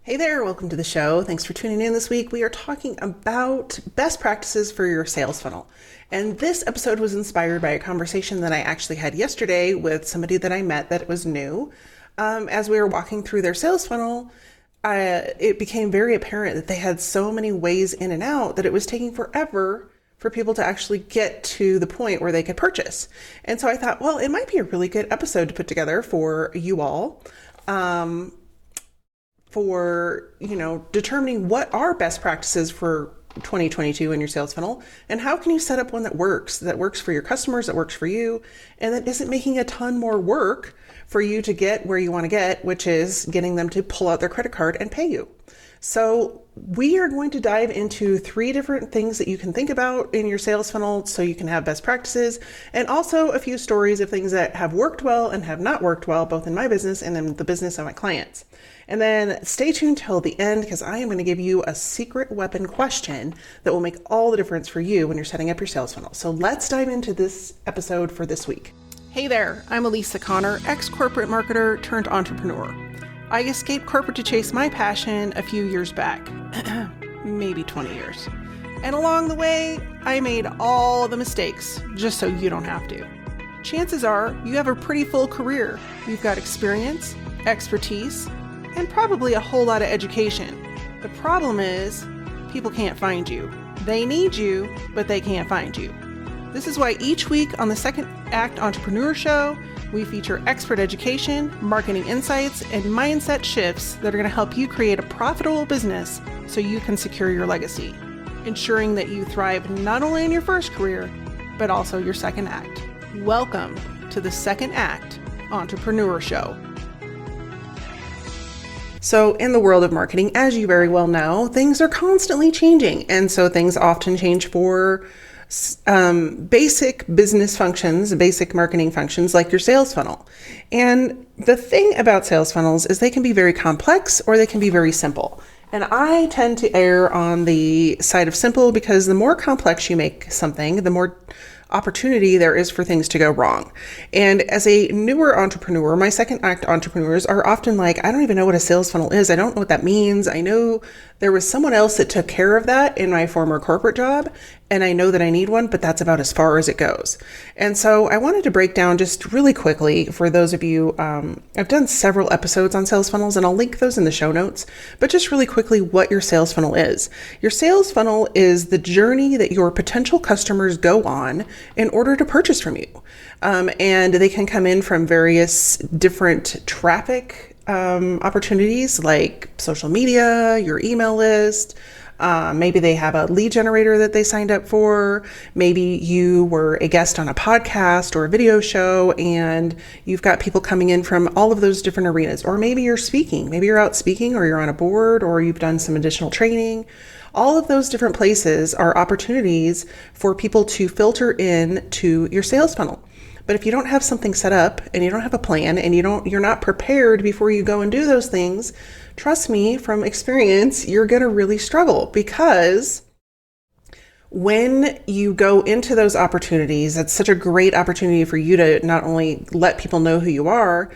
Hey there, welcome to the show. Thanks for tuning in this week. We are talking about best practices for your sales funnel. And this episode was inspired by a conversation that I actually had yesterday with somebody that I met that was new. As we were walking through their sales funnel, it became very apparent that they had so many ways in and out that it was taking forever for people to actually get to the point where they could purchase. And so I thought, well, it might be a really good episode to put together for you all. For determining what are best practices for 2022 in your sales funnel, and how can you set up one that works for your customers, that works for you, and that isn't making a ton more work for you to get where you want to get, which is getting them to pull out their credit card and pay you. So we are going to dive into 3 different things that you can think about in your sales funnel so you can have best practices, and also a few stories of things that have worked well and have not worked well, both in my business and in the business of my clients. And then stay tuned till the end, because I am going to give you a secret weapon question that will make all the difference for you when you're setting up your sales funnel. So let's dive into this episode for this week. Hey there, I'm Elisa Connor, ex-corporate marketer turned entrepreneur. I escaped corporate to chase my passion a few years back, maybe 20 years. And along the way, I made all the mistakes just so you don't have to. Chances are you have a pretty full career. You've got experience, expertise, and probably a whole lot of education. The problem is people can't find you. They need you, but they can't find you. This is why each week on the Second Act Entrepreneur Show, we feature expert education, marketing insights, and mindset shifts that are going to help you create a profitable business so you can secure your legacy, ensuring that you thrive not only in your first career, but also your second act. Welcome to the Second Act Entrepreneur Show. So in the world of marketing, as you very well know, things are constantly changing. And so things often change for basic business functions, basic marketing functions like your sales funnel. And the thing about sales funnels is they can be very complex or they can be very simple. And I tend to err on the side of simple, because the more complex you make something, the more opportunity there is for things to go wrong. And as a newer entrepreneur, my second act entrepreneurs are often like, I don't even know what a sales funnel is. I don't know what that means. I know there was someone else that took care of that in my former corporate job, and I know that I need one, but that's about as far as it goes. And so I wanted to break down just really quickly for those of you, I've done several episodes on sales funnels, and I'll link those in the show notes, but just really quickly what your sales funnel is. Your sales funnel is the journey that your potential customers go on in order to purchase from you. And they can come in from various different traffic opportunities like social media, your email list. Maybe they have a lead generator that they signed up for. Maybe you were a guest on a podcast or a video show, and you've got people coming in from all of those different arenas. Or maybe you're speaking. Maybe you're out speaking, or you're on a board, or you've done some additional training. All of those different places are opportunities for people to filter in to your sales funnel. But if you don't have something set up and you don't have a plan and you're not prepared before you go and do those things, trust me from experience, you're going to really struggle, because when you go into those opportunities, it's such a great opportunity for you to not only let people know who you are,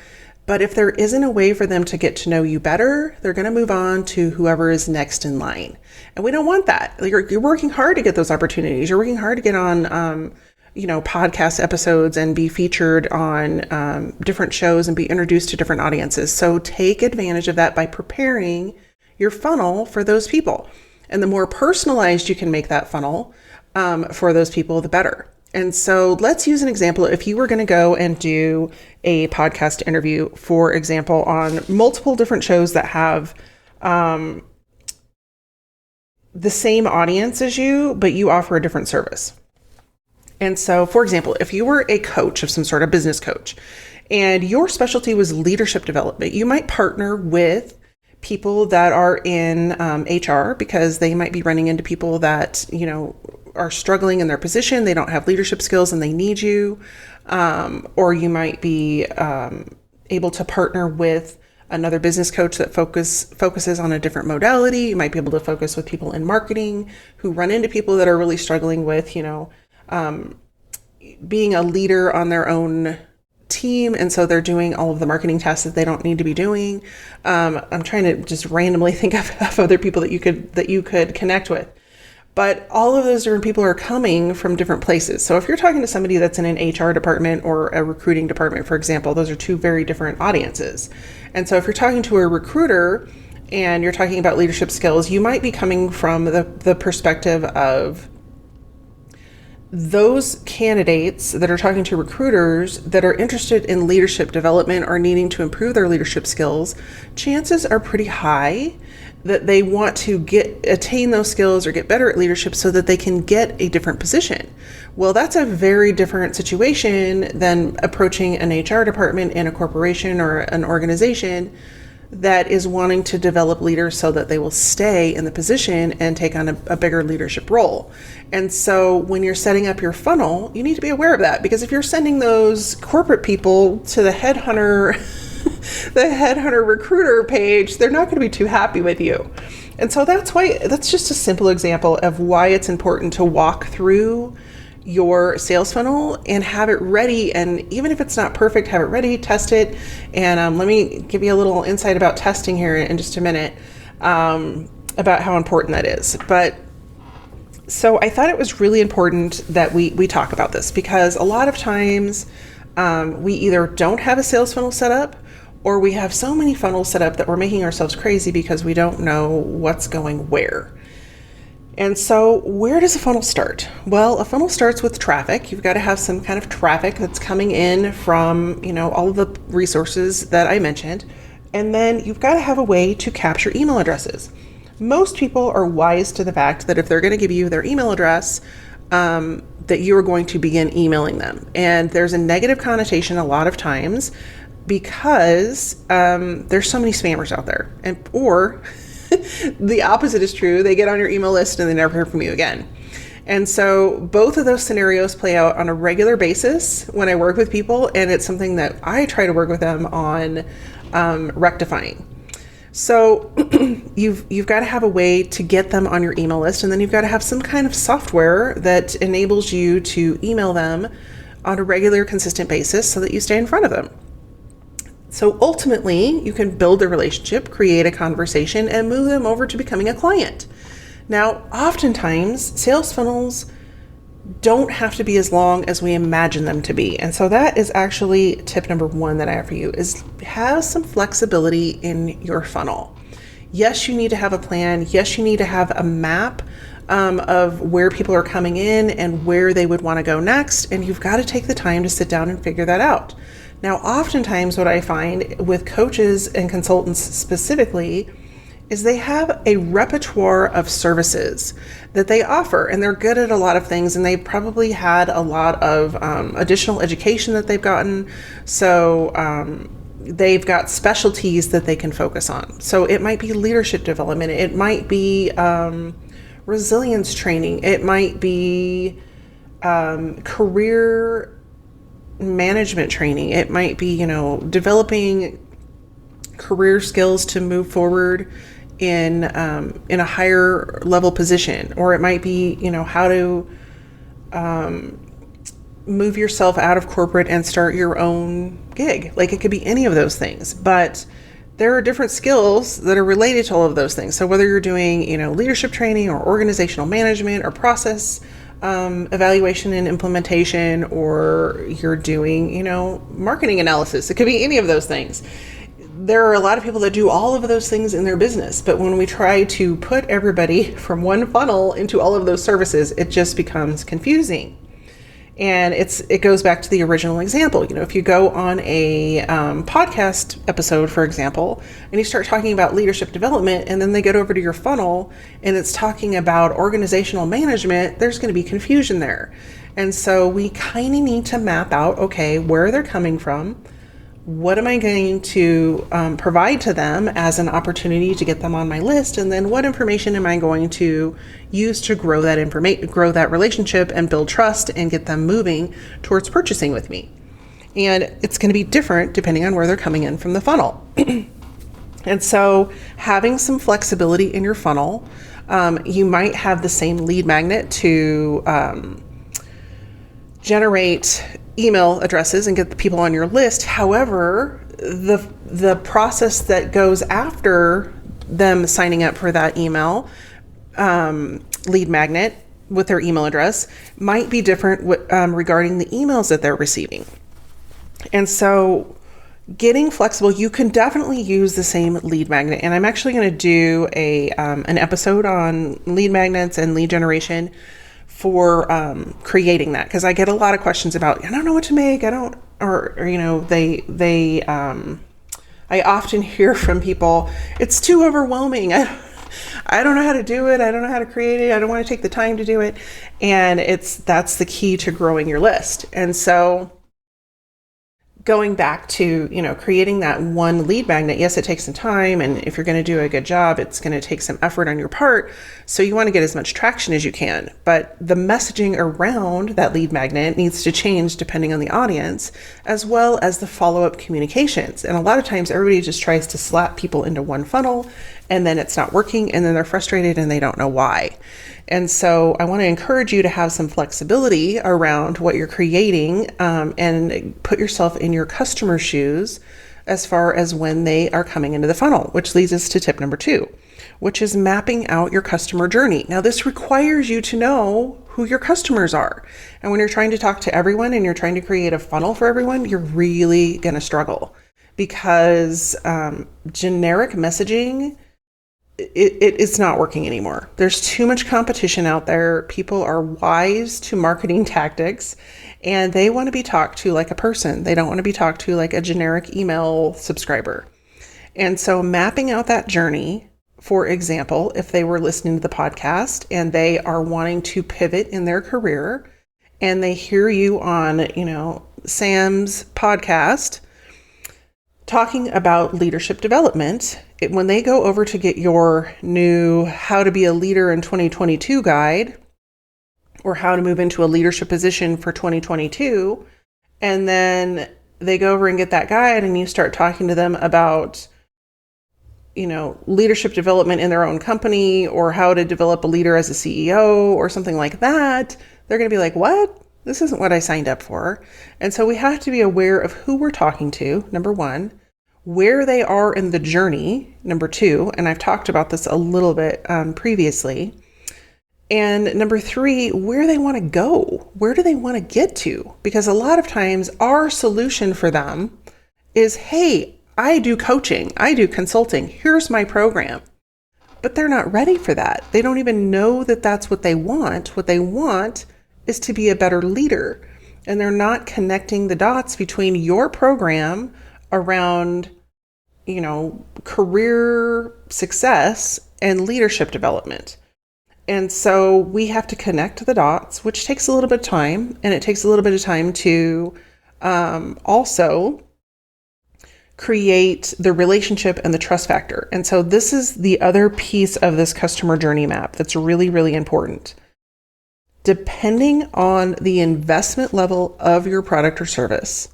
but if there isn't a way for them to get to know you better, they're going to move on to whoever is next in line. And we don't want that. You're working hard to get those opportunities. You're working hard to get on, podcast episodes and be featured on different shows and be introduced to different audiences. So take advantage of that by preparing your funnel for those people. And the more personalized you can make that funnel for those people, the better. And so let's use an example. If you were going to go and do a podcast interview, for example, on multiple different shows that have the same audience as you, but you offer a different service. And so, for example, if you were a coach of some sort, of business coach, and your specialty was leadership development, you might partner with people that are in HR, because they might be running into people that, are struggling in their position. They don't have leadership skills and they need you. Or you might be able to partner with another business coach that focuses on a different modality. You might be able to focus with people in marketing who run into people that are really struggling with, being a leader on their own team, and so they're doing all of the marketing tasks that they don't need to be doing. I'm trying to just randomly think of other people that you could connect with. But all of those different people are coming from different places. So if you're talking to somebody that's in an HR department or a recruiting department, for example, those are two very different audiences. And so if you're talking to a recruiter and you're talking about leadership skills, you might be coming from the perspective of those candidates that are talking to recruiters that are interested in leadership development or needing to improve their leadership skills. Chances are pretty high that they want to attain those skills or get better at leadership so that they can get a different position. Well, that's a very different situation than approaching an HR department in a corporation or an organization that is wanting to develop leaders so that they will stay in the position and take on a bigger leadership role. And so when you're setting up your funnel, you need to be aware of that, because if you're sending those corporate people to the headhunter recruiter page, they're not going to be too happy with you. And so that's just a simple example of why it's important to walk through your sales funnel and have it ready. And even if it's not perfect, have it ready, test it. And let me give you a little insight about testing here in just a minute, about how important that is. But so I thought it was really important that we talk about this, because a lot of times we either don't have a sales funnel set up, or we have so many funnels set up that we're making ourselves crazy because we don't know what's going where. And so where does a funnel start? Well, a funnel starts with traffic. You've got to have some kind of traffic that's coming in from, all of the resources that I mentioned. And then you've got to have a way to capture email addresses. Most people are wise to the fact that if they're going to give you their email address, that you are going to begin emailing them. And there's a negative connotation a lot of times because there's so many spammers out there. Or the opposite is true. They get on your email list and they never hear from you again. And so both of those scenarios play out on a regular basis when I work with people, and it's something that I try to work with them on rectifying. So you've got to have a way to get them on your email list, and then you've got to have some kind of software that enables you to email them on a regular, consistent basis so that you stay in front of them. So ultimately, you can build a relationship, create a conversation, and move them over to becoming a client. Now, oftentimes, sales funnels don't have to be as long as we imagine them to be. And so that is actually tip number one that I have for you, is have some flexibility in your funnel. Yes, you need to have a plan. Yes, you need to have a map of where people are coming in and where they would want to go next. And you've got to take the time to sit down and figure that out. Now, oftentimes what I find with coaches and consultants specifically is they have a repertoire of services that they offer, and they're good at a lot of things, and they've probably had a lot of additional education that they've gotten. So they've got specialties that they can focus on. So it might be leadership development. It might be resilience training. It might be career management training. It might be, developing career skills to move forward in a higher level position, or it might be, how to move yourself out of corporate and start your own gig. Like, it could be any of those things, but there are different skills that are related to all of those things. So whether you're doing, leadership training or organizational management or process evaluation and implementation, or you're doing, marketing analysis, it could be any of those things. There are a lot of people that do all of those things in their business, but when we try to put everybody from one funnel into all of those services, it just becomes confusing. And it goes back to the original example. If you go on a podcast episode, for example, and you start talking about leadership development, and then they get over to your funnel and it's talking about organizational management, there's going to be confusion there. And so we kind of need to map out, okay, where they're coming from. What am I going to provide to them as an opportunity to get them on my list? And then what information am I going to use to grow that relationship and build trust and get them moving towards purchasing with me? And it's going to be different depending on where they're coming in from the funnel. And so having some flexibility in your funnel, you might have the same lead magnet to generate email addresses and get the people on your list. However, the process that goes after them signing up for that email lead magnet with their email address might be different regarding the emails that they're receiving. And so getting flexible, you can definitely use the same lead magnet. And I'm actually going to do an episode on lead magnets and lead generation for creating that, because I get a lot of questions about, I don't know what to make. I don't, or you know, I often hear from people, it's too overwhelming. I don't know how to do it. I don't know how to create it. I don't want to take the time to do it. And that's the key to growing your list. And so going back to, creating that one lead magnet, yes, it takes some time. And if you're going to do a good job, it's going to take some effort on your part. So you want to get as much traction as you can. But the messaging around that lead magnet needs to change depending on the audience, as well as the follow-up communications. And a lot of times everybody just tries to slap people into one funnel, and then it's not working, and then they're frustrated and they don't know why. And so I want to encourage you to have some flexibility around what you're creating, and put yourself in your customer's shoes as far as when they are coming into the funnel, which leads us to tip number 2, which is mapping out your customer journey. Now, this requires you to know who your customers are. And when you're trying to talk to everyone and you're trying to create a funnel for everyone, you're really going to struggle, because generic messaging, it's not working anymore. There's too much competition out there. People are wise to marketing tactics, and they want to be talked to like a person. They don't want to be talked to like a generic email subscriber. And so mapping out that journey, for example, if they were listening to the podcast and they are wanting to pivot in their career and they hear you on, Sam's podcast talking about leadership development, when they go over to get your new How to Be a Leader in 2022 guide, or how to move into a leadership position for 2022, and then they go over and get that guide and you start talking to them about, leadership development in their own company, or how to develop a leader as a CEO or something like that, they're going to be like, what? This isn't what I signed up for. And so we have to be aware of who we're talking to, number 1, where they are in the journey, number 2, and I've talked about this a little bit previously, and number 3, where they want to go. Where do they want to get to? Because a lot of times our solution for them is, hey, I do coaching, I do consulting, here's my program. But they're not ready for that. They don't even know that that's what they want. What they want is to be a better leader. And they're not connecting the dots between your program around, career success and leadership development. And so we have to connect the dots, which takes a little bit of time. And it takes a little bit of time to also create the relationship and the trust factor. And so this is the other piece of this customer journey map that's really, really important. Depending on the investment level of your product or service,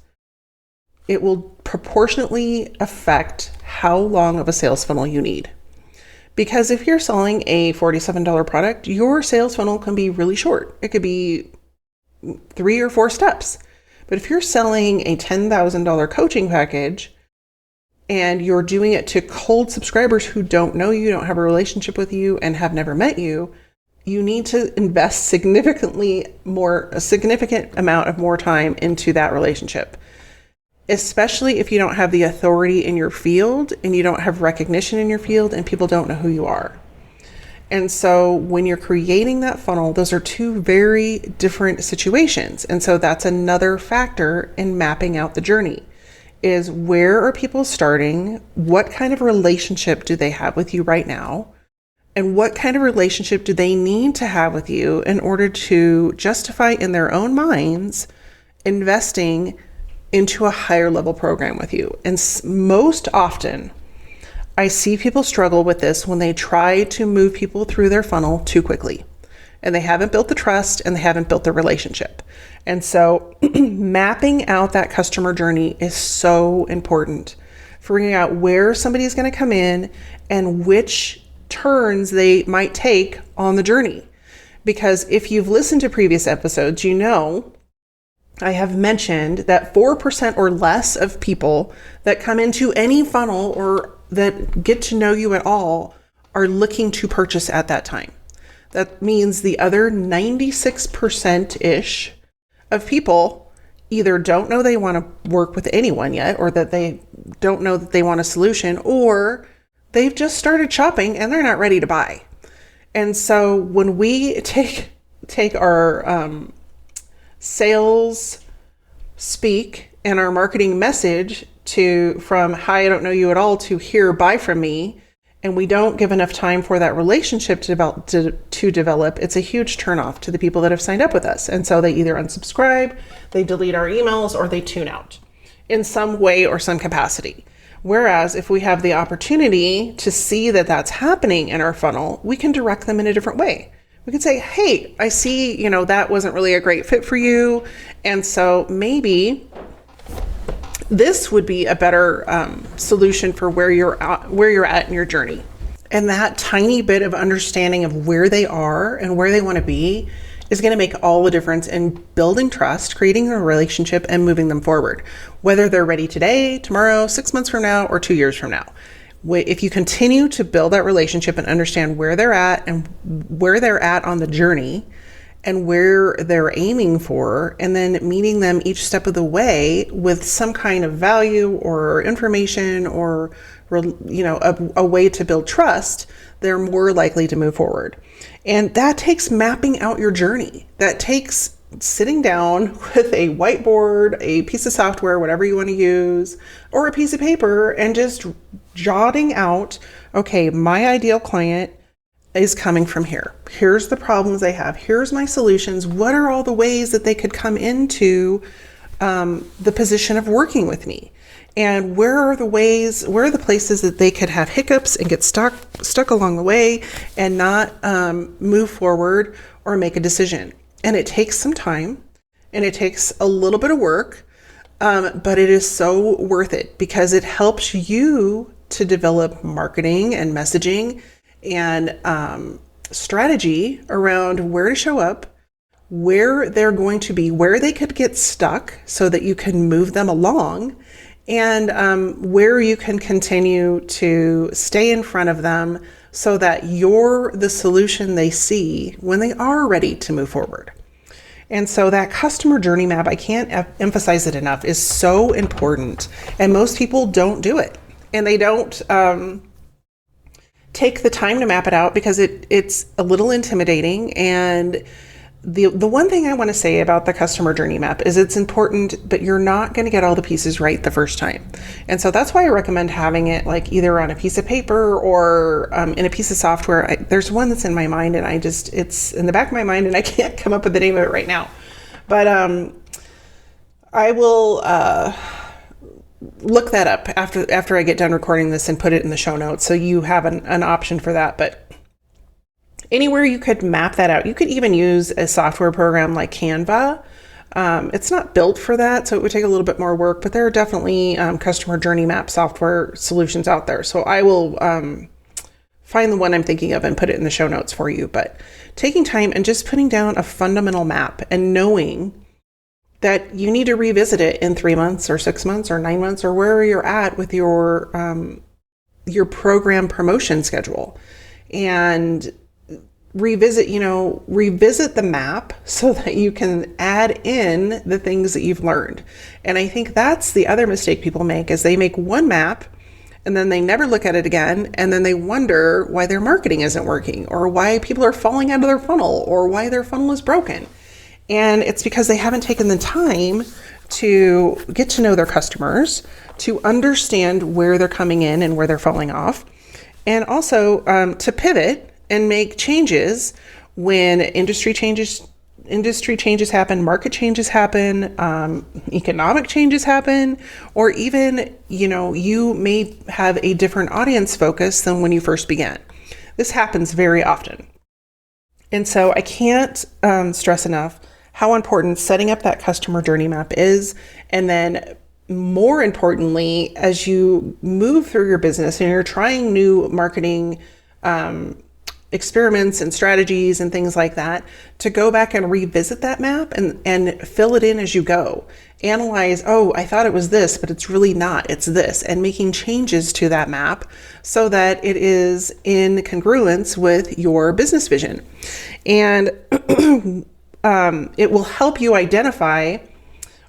it will proportionately affect how long of a sales funnel you need. Because if you're selling a $47 product, your sales funnel can be really short. It could be 3 or 4 steps. But if you're selling a $10,000 coaching package and you're doing it to cold subscribers who don't know you, don't have a relationship with you, and have never met you, you need to invest a significant amount of more time into that relationship, especially if you don't have the authority in your field and you don't have recognition in your field and people don't know who you are. And so when you're creating that funnel, those are 2 very different situations. And so that's another factor in mapping out the journey, is where are people starting? What kind of relationship do they have with you right now? And what kind of relationship do they need to have with you in order to justify in their own minds investing into a higher level program with you? And most often, I see people struggle with this when they try to move people through their funnel too quickly, and they haven't built the trust and they haven't built the relationship. And so mapping out that customer journey is so important. Figuring out where somebody is going to come in and which turns they might take on the journey. Because if you've listened to previous episodes, you know I have mentioned that 4% or less of people that come into any funnel or that get to know you at all are looking to purchase at that time. That means the other 96%-ish of people either don't know they want to work with anyone yet, or that they don't know that they want a solution, or they've just started shopping and they're not ready to buy. And so when we take our sales speak and our marketing message from hi, I don't know you at all, to here, buy from me, and we don't give enough time for that relationship to develop, it's a huge turnoff to the people that have signed up with us. And so they either unsubscribe, they delete our emails, or they tune out in some way or some capacity. Whereas if we have the opportunity to see that that's happening in our funnel, we can direct them in a different way. We can say, hey, I see, that wasn't really a great fit for you. And so maybe this would be a better solution for where you're at in your journey. And that tiny bit of understanding of where they are and where they want to be is going to make all the difference in building trust, creating a relationship, and moving them forward, whether they're ready today, tomorrow, 6 months from now, or 2 years from now. If you continue to build that relationship and understand where they're at and where they're at on the journey and where they're aiming for, and then meeting them each step of the way with some kind of value or information or a way to build trust, they're more likely to move forward. And that takes mapping out your journey. That takes sitting down with a whiteboard, a piece of software, whatever you want to use, or a piece of paper, and just jotting out, okay, my ideal client is coming from here. Here's the problems they have. Here's my solutions. What are all the ways that they could come into the position of working with me? And where are the places that they could have hiccups and get stuck along the way and not move forward or make a decision? And it takes some time and it takes a little bit of work, but it is so worth it because it helps you to develop marketing and messaging and strategy around where to show up, where they're going to be, where they could get stuck so that you can move them along, and where you can continue to stay in front of them so that you're the solution they see when they are ready to move forward. And so that customer journey map, I can't emphasize it enough, is so important. And most people don't do it. And they don't take the time to map it out because it's a little intimidating. And the one thing I want to say about the customer journey map is it's important, but you're not going to get all the pieces right the first time. And so that's why I recommend having it like either on a piece of paper or in a piece of software. There's one that's in my mind and it's in the back of my mind and I can't come up with the name of it right now. But I will look that up after I get done recording this and put it in the show notes so you have an option for that. But anywhere you could map that out. You could even use a software program like Canva. It's not built for that, so it would take a little bit more work, but there are definitely customer journey map software solutions out there. So I will find the one I'm thinking of and put it in the show notes for you. But taking time and just putting down a fundamental map and knowing that you need to revisit it in 3 months or 6 months or 9 months or wherever you're at with your program promotion schedule, and revisit the map so that you can add in the things that you've learned. And I think that's the other mistake people make is they make one map and then they never look at it again. And then they wonder why their marketing isn't working or why people are falling out of their funnel or why their funnel is broken. And it's because they haven't taken the time to get to know their customers, to understand where they're coming in and where they're falling off, and also to pivot and make changes when industry changes happen, market changes happen, economic changes happen, or even, you may have a different audience focus than when you first began. This happens very often. And so I can't stress enough how important setting up that customer journey map is. And then more importantly, as you move through your business and you're trying new marketing experiments and strategies and things like that, to go back and revisit that map and fill it in as you go. Analyze, oh, I thought it was this, but it's really not, it's this, and making changes to that map so that it is in congruence with your business vision. And it will help you identify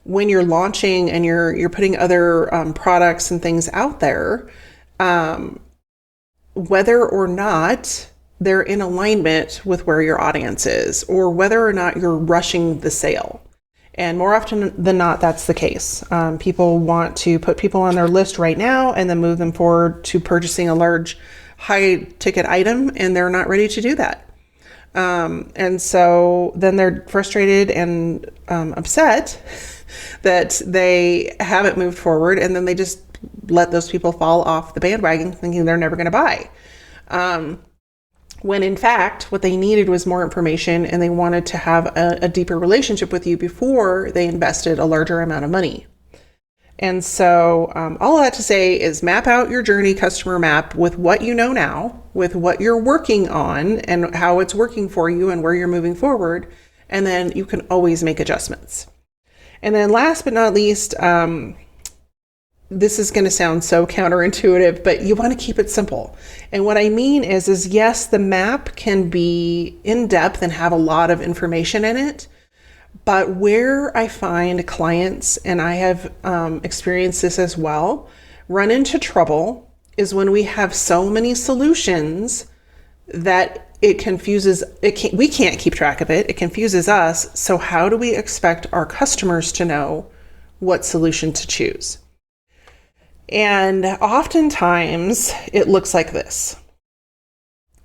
when you're launching and you're putting other products and things out there, whether or not they're in alignment with where your audience is, or whether or not you're rushing the sale. And more often than not, that's the case. People want to put people on their list right now and then move them forward to purchasing a large, high ticket item, and they're not ready to do that. And so then they're frustrated and upset that they haven't moved forward, and then they just let those people fall off the bandwagon thinking they're never going to buy. When in fact, what they needed was more information, and they wanted to have a deeper relationship with you before they invested a larger amount of money. And so all that to say is map out your journey customer map with what you know now, with what you're working on and how it's working for you and where you're moving forward. And then you can always make adjustments. And then last but not least, this is going to sound so counterintuitive, but you want to keep it simple. And what I mean is yes, the map can be in depth and have a lot of information in it. But where I find clients, and I have experienced this as well, run into trouble is when we have so many solutions that it confuses, we can't keep track of it. It confuses us. So how do we expect our customers to know what solution to choose? And oftentimes it looks like this.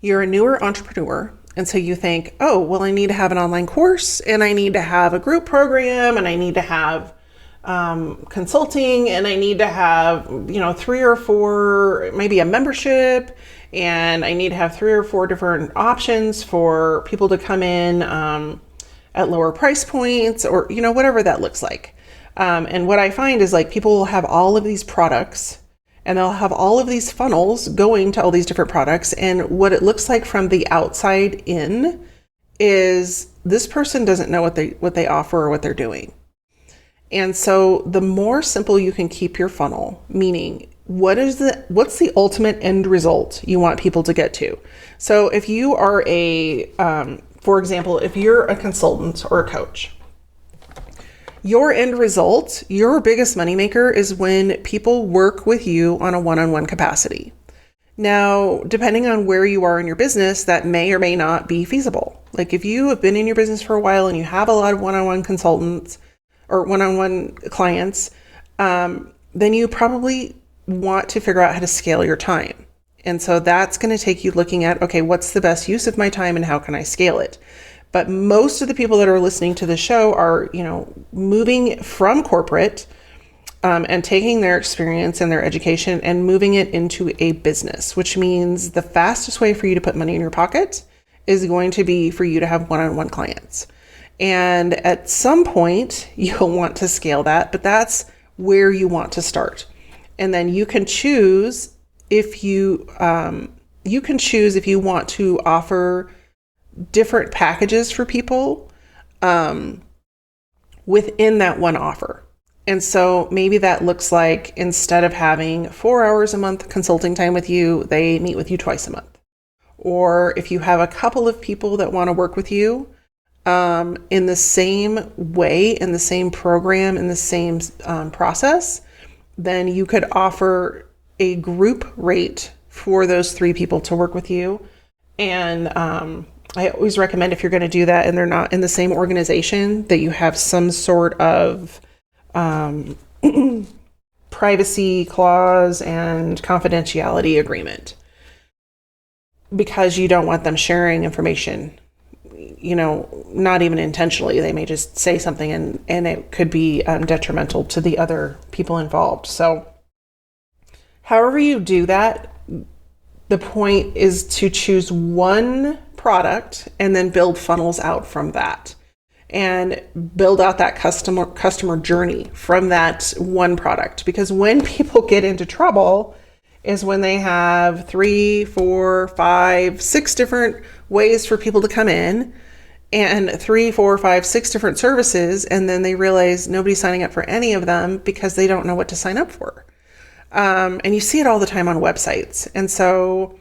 You're a newer entrepreneur, and so you think, oh, well, I need to have an online course, and I need to have a group program, and I need to have consulting, and I need to have, 3 or 4, maybe a membership, and I need to have 3 or 4 different options for people to come in at lower price points, or, whatever that looks like. And what I find is like people will have all of these products, and they'll have all of these funnels going to all these different products. And what it looks like from the outside in is this person doesn't know what they offer or what they're doing. And so the more simple you can keep your funnel, meaning what's the ultimate end result you want people to get to? So if you are for example, if you're a consultant or a coach, your end result, your biggest moneymaker is when people work with you on a one-on-one capacity. Now, depending on where you are in your business, that may or may not be feasible. Like if you have been in your business for a while and you have a lot of one-on-one consultants or one-on-one clients, then you probably want to figure out how to scale your time. And so that's going to take you looking at, okay, what's the best use of my time and how can I scale it? But most of the people that are listening to the show are, moving from corporate and taking their experience and their education and moving it into a business, which means the fastest way for you to put money in your pocket is going to be for you to have one-on-one clients. And at some point, you'll want to scale that, but that's where you want to start. And then you can choose if you want to offer different packages for people within that one offer. And so maybe that looks like instead of having 4 hours a month consulting time with you, they meet with you twice a month. Or if you have a couple of people that want to work with you in the same way, in the same program, in the same process, then you could offer a group rate for those 3 people to work with you. And I always recommend if you're going to do that and they're not in the same organization, that you have some sort of privacy clause and confidentiality agreement, because you don't want them sharing information, not even intentionally. They may just say something and it could be detrimental to the other people involved. So however you do that, the point is to choose one product and then build funnels out from that and build out that customer journey from that one product. Because when people get into trouble, is when they have 3, 4, 5, 6 different ways for people to come in, and 3, 4, 5, 6 different services, and then they realize nobody's signing up for any of them because they don't know what to sign up for. And you see it all the time on websites. And so,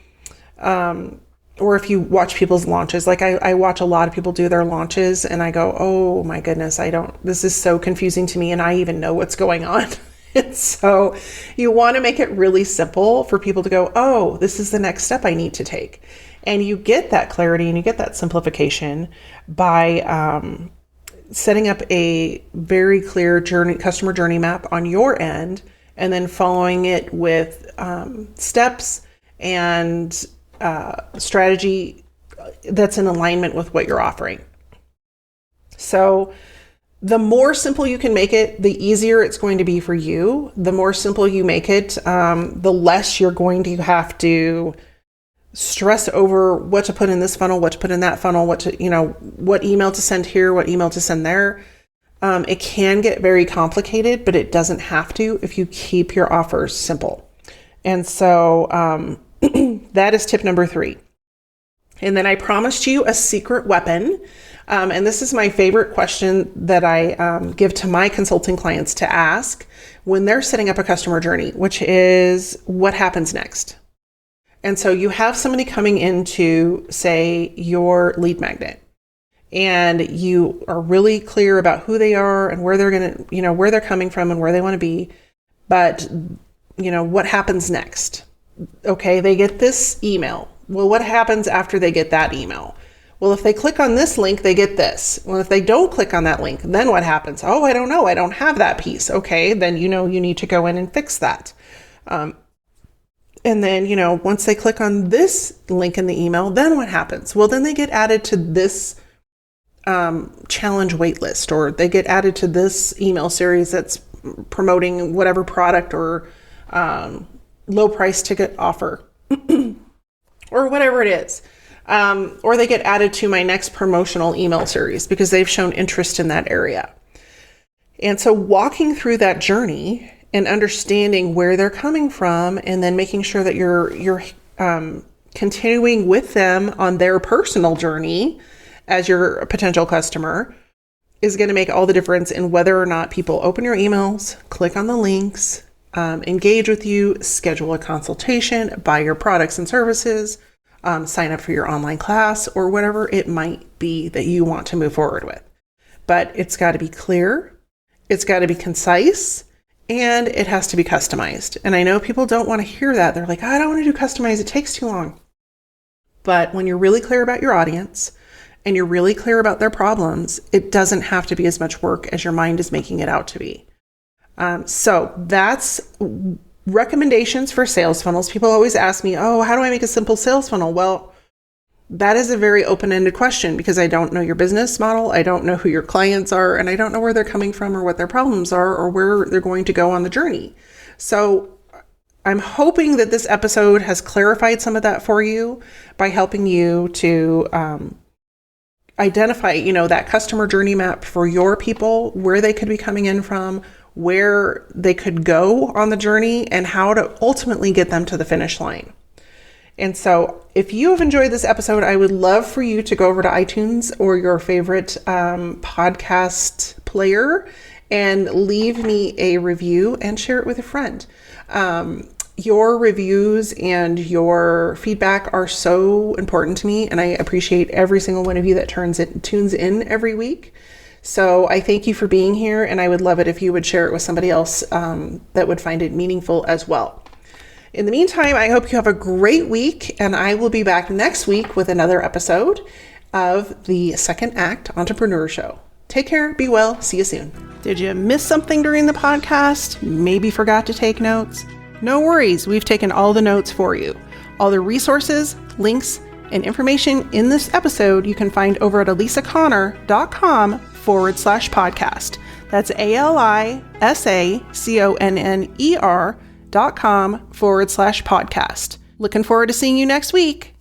or if you watch people's launches, like I watch a lot of people do their launches, and I go, oh my goodness, this is so confusing to me, and I even know what's going on. And so you want to make it really simple for people to go, oh, this is the next step I need to take. And you get that clarity and you get that simplification by setting up a very clear customer journey map on your end, and then following it with steps and strategy that's in alignment with what you're offering. So the more simple you can make it, the easier it's going to be for you. The more simple you make it, the less you're going to have to stress over what to put in this funnel, what to put in that funnel, what email to send here, what email to send there. It can get very complicated, but it doesn't have to if you keep your offers simple. And so that is tip number 3. And then I promised you a secret weapon. And this is my favorite question that I give to my consulting clients to ask when they're setting up a customer journey, which is, what happens next? And so you have somebody coming into, say, your lead magnet, and you are really clear about who they are and where they're going to, where they're coming from and where they want to be. But, what happens next? Okay, they get this email. Well, what happens after they get that email? Well, if they click on this link, they get this. Well, if they don't click on that link, then what happens? Oh, I don't know. I don't have that piece. Okay, then you need to go in and fix that. And then, once they click on this link in the email, then what happens? Well, then they get added to this challenge waitlist, or they get added to this email series that's promoting whatever product or low price ticket offer or whatever it is. Or they get added to my next promotional email series because they've shown interest in that area. And so walking through that journey and understanding where they're coming from, and then making sure that you're continuing with them on their personal journey as your potential customer is going to make all the difference in whether or not people open your emails, click on the links, engage with you, schedule a consultation, buy your products and services, sign up for your online class, or whatever it might be that you want to move forward with. But it's got to be clear, it's got to be concise, and it has to be customized. And I know people don't want to hear that. They're like, I don't want to do customized. It takes too long. But when you're really clear about your audience and you're really clear about their problems, it doesn't have to be as much work as your mind is making it out to be. So that's recommendations for sales funnels. People always ask me, oh, how do I make a simple sales funnel? Well, that is a very open-ended question because I don't know your business model. I don't know who your clients are, and I don't know where they're coming from or what their problems are or where they're going to go on the journey. So I'm hoping that this episode has clarified some of that for you by helping you to identify, that customer journey map for your people, where they could be coming in from, where they could go on the journey, and how to ultimately get them to the finish line. And so if you have enjoyed this episode, I would love for you to go over to iTunes or your favorite podcast player and leave me a review and share it with a friend. Your reviews and your feedback are so important to me, and I appreciate every single one of you that tunes in every week. So I thank you for being here, and I would love it if you would share it with somebody else that would find it meaningful as well. In the meantime, I hope you have a great week, and I will be back next week with another episode of the Second Act Entrepreneur Show. Take care, be well, see you soon. Did you miss something during the podcast? Maybe forgot to take notes? No worries, we've taken all the notes for you. All the resources, links, and information in this episode you can find over at alisaconnor.com/podcast. That's ALISACONNER.com/podcast. Looking forward to seeing you next week.